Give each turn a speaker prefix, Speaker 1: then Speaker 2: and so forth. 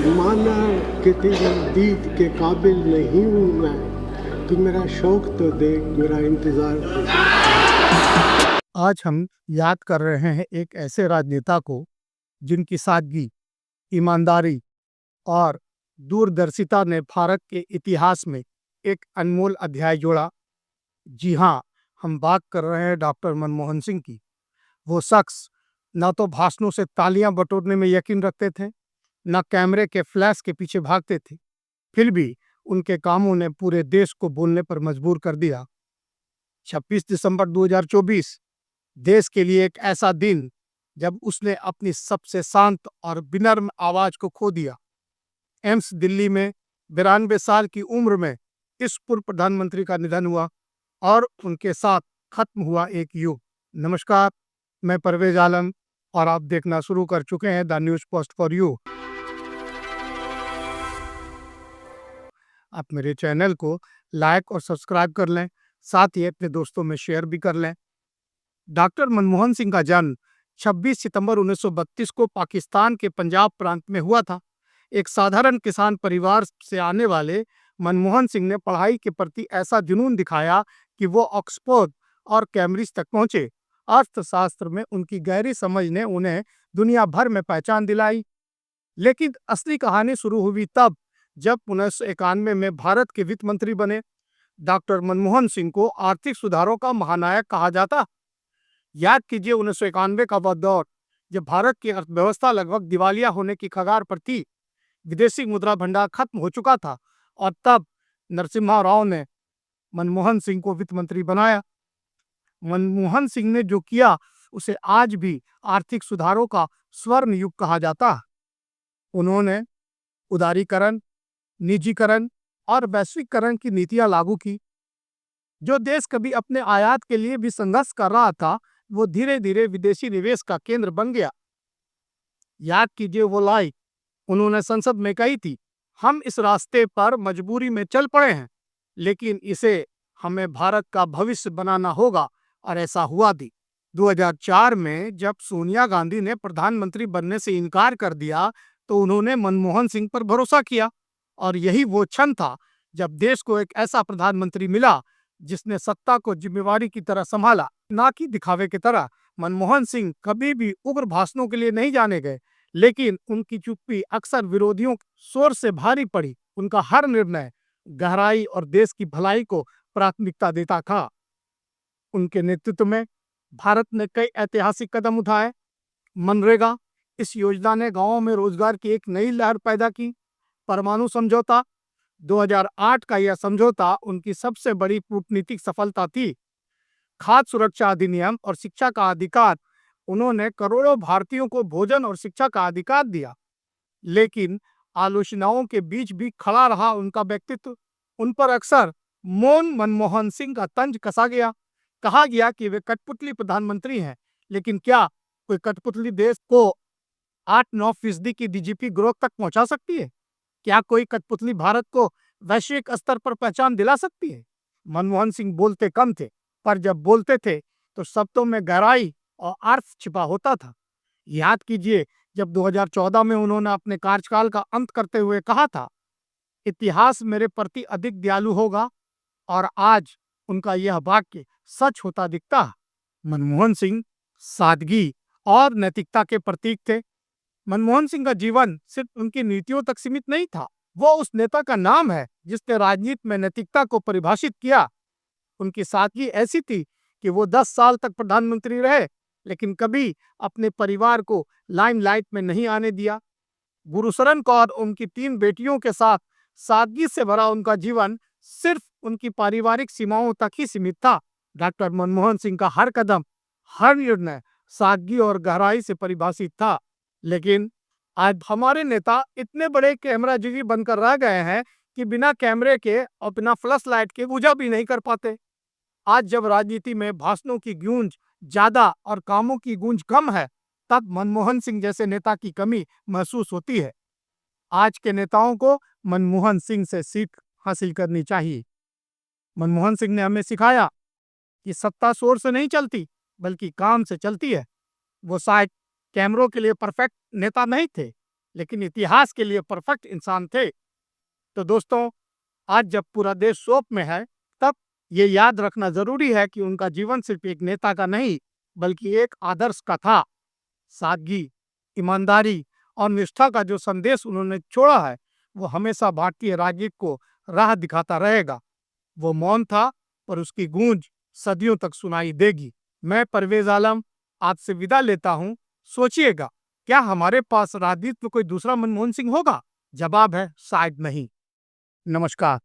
Speaker 1: माना कि तेरी दीद के काबिल नहीं हूँ मैं, तू मेरा शौक तो देख, मेरा इंतजार तो देख।
Speaker 2: आज हम याद कर रहे हैं एक ऐसे राजनेता को जिनकी सादगी, ईमानदारी और दूरदर्शिता ने भारत के इतिहास में एक अनमोल अध्याय जोड़ा। जी हाँ, हम बात कर रहे हैं डॉक्टर मनमोहन सिंह की। वो शख्स न तो भाषणों से तालियां बटोरने में यकीन रखते थे, न कैमरे के फ्लैश के पीछे भागते थे। फिर भी उनके कामों ने पूरे देश को बोलने पर मजबूर कर दिया। 26 दिसंबर 2024 देश के लिए एक ऐसा दिन जब उसने अपनी सबसे शांत और विनम्र आवाज को खो दिया। एम्स दिल्ली में 92 साल की उम्र में इस पूर्व प्रधानमंत्री का निधन हुआ और उनके साथ खत्म हुआ एक युग। नमस्कार, मैं परवेज आलम और आप देखना शुरू कर चुके हैं the news post for you. आप मेरे चैनल को लाइक और सब्सक्राइब कर लें, साथ ही अपने दोस्तों में शेयर भी कर लें। डॉक्टर मनमोहन सिंह का जन्म 26 सितंबर 1932 को पाकिस्तान के पंजाब प्रांत में हुआ था। एक साधारण किसान परिवार से आने वाले मनमोहन सिंह ने पढ़ाई के प्रति ऐसा जुनून दिखाया कि वो ऑक्सफोर्ड और कैम्ब्रिज तक पहुंचे। अर्थशास्त्र में उनकी गहरी समझ ने उन्हें दुनिया भर में पहचान दिलाई। लेकिन असली कहानी शुरू हुई तब जब 1991 में भारत के वित्त मंत्री बने। डॉक्टर मनमोहन सिंह को आर्थिक सुधारों का महानायक कहा जाता। याद कीजिए 1991 का वह दौर जब भारत की अर्थव्यवस्था लगभग दिवालिया होने की कगार पर थी, विदेशी मुद्रा भंडार खत्म हो चुका था और तब नरसिम्हा राव ने मनमोहन सिंह को वित्त मंत्री बनाया। मनमोहन सिंह ने जो किया उसे आज भी आर्थिक सुधारों का स्वर्ण युग कहा जाता है। उन्होंने उदारीकरण, निजीकरण और वैश्वीकरण की नीतियां लागू की। जो देश कभी अपने आयात के लिए भी संघर्ष कर रहा था, वो धीरे धीरे विदेशी निवेश का केंद्र बन गया। याद कीजिए वो लाई उन्होंने संसद में कही थी, हम इस रास्ते पर मजबूरी में चल पड़े हैं, लेकिन इसे हमें भारत का भविष्य बनाना होगा, और ऐसा हुआ भी। 2004 में जब सोनिया गांधी ने प्रधानमंत्री बनने से इनकार कर दिया तो उन्होंने मनमोहन सिंह पर भरोसा किया, और यही वो क्षण था जब देश को एक ऐसा प्रधानमंत्री मिला जिसने सत्ता को जिम्मेवारी की तरह संभाला, ना कि दिखावे की तरह। मनमोहन सिंह कभी भी उग्र भाषणों के लिए नहीं जाने गए, लेकिन उनकी चुप्पी अक्सर विरोधियों शोर से भारी पड़ी। उनका हर निर्णय गहराई और देश की भलाई को प्राथमिकता देता था। उनके नेतृत्व में भारत ने कई ऐतिहासिक कदम उठाए। मनरेगा, इस योजना ने गांवों में रोजगार की एक नई लहर पैदा की। परमाणु समझौता, 2008 का यह समझौता उनकी सबसे बड़ी कूटनीतिक सफलता थी। खाद्य सुरक्षा अधिनियम और शिक्षा का अधिकार, उन्होंने करोड़ों भारतीयों को भोजन और शिक्षा का अधिकार दिया। लेकिन आलोचनाओं के बीच भी खड़ा रहा उनका व्यक्तित्व। उन पर अक्सर मौन मनमोहन सिंह का तंज कसा गया। कहा गया कि वे कठपुतली प्रधानमंत्री हैं, लेकिन क्या कोई कठपुतली देश को 8-9% की डीजीपी ग्रोथ तक पहुंचा सकती है? क्या कोई कठपुतली भारत को वैश्विक स्तर पर पहचान दिला सकती है? मनमोहन सिंह बोलते कम थे, पर जब बोलते थे तो शब्दों में गहराई और अर्थ छिपा होता था। याद कीजिए जब 2014 में उन्होंने अपने कार्यकाल का अंत करते हुए कहा था, इतिहास मेरे प्रति अधिक दयालु होगा, और आज उनका यह वाक्य सच होता दिखता है। मनमोहन सिंह सादगी और नैतिकता के प्रतीक थे। मनमोहन सिंह का जीवन सिर्फ उनकी नीतियों तक सीमित नहीं था, वो उस नेता का नाम है जिसने राजनीति में नैतिकता को परिभाषित किया। उनकी सादगी ऐसी थी कि वो 10 साल तक प्रधानमंत्री रहे, लेकिन कभी अपने परिवार को लाइमलाइट में नहीं आने दिया। गुरुशरण कौर उनकी 3 बेटियों के साथ सादगी से भरा उनका जीवन सिर्फ उनकी पारिवारिक सीमाओं तक ही सीमित था। डॉक्टर मनमोहन सिंह का हर कदम, हर निर्णय सादगी और गहराई से परिभाषित था। लेकिन आज हमारे नेता इतने बड़े कैमरा जिगी बनकर रह गए हैं कि बिना कैमरे के और बिना फ्लैश लाइट के पूजा भी नहीं कर पाते। आज जब राजनीति में भाषणों की गूंज ज्यादा और कामों की गूंज कम है, तब मनमोहन सिंह जैसे नेता की कमी महसूस होती है। आज के नेताओं को मनमोहन सिंह से सीख हासिल करनी चाहिए। मनमोहन सिंह ने हमें सिखाया कि सत्ता शोर से नहीं चलती, बल्कि काम से चलती है। वो शायद कैमरों के लिए परफेक्ट नेता नहीं थे, लेकिन इतिहास के लिए परफेक्ट इंसान थे। तो दोस्तों, आज जब पूरा देश शोक में है, तब ये याद रखना जरूरी है कि उनका जीवन सिर्फ एक नेता का नहीं, बल्कि एक आदर्श का था। सादगी, ईमानदारी और निष्ठा का जो संदेश उन्होंने छोड़ा है, वो हमेशा भारतीय राजनीति को राह दिखाता रहेगा। वो मौन था, पर उसकी गूंज सदियों तक सुनाई देगी। मैं परवेज आलम आपसे विदा लेता हूं। सोचिएगा, क्या हमारे पास राजनीति में कोई दूसरा मनमोहन सिंह होगा? जवाब है शायद नहीं। नमस्कार।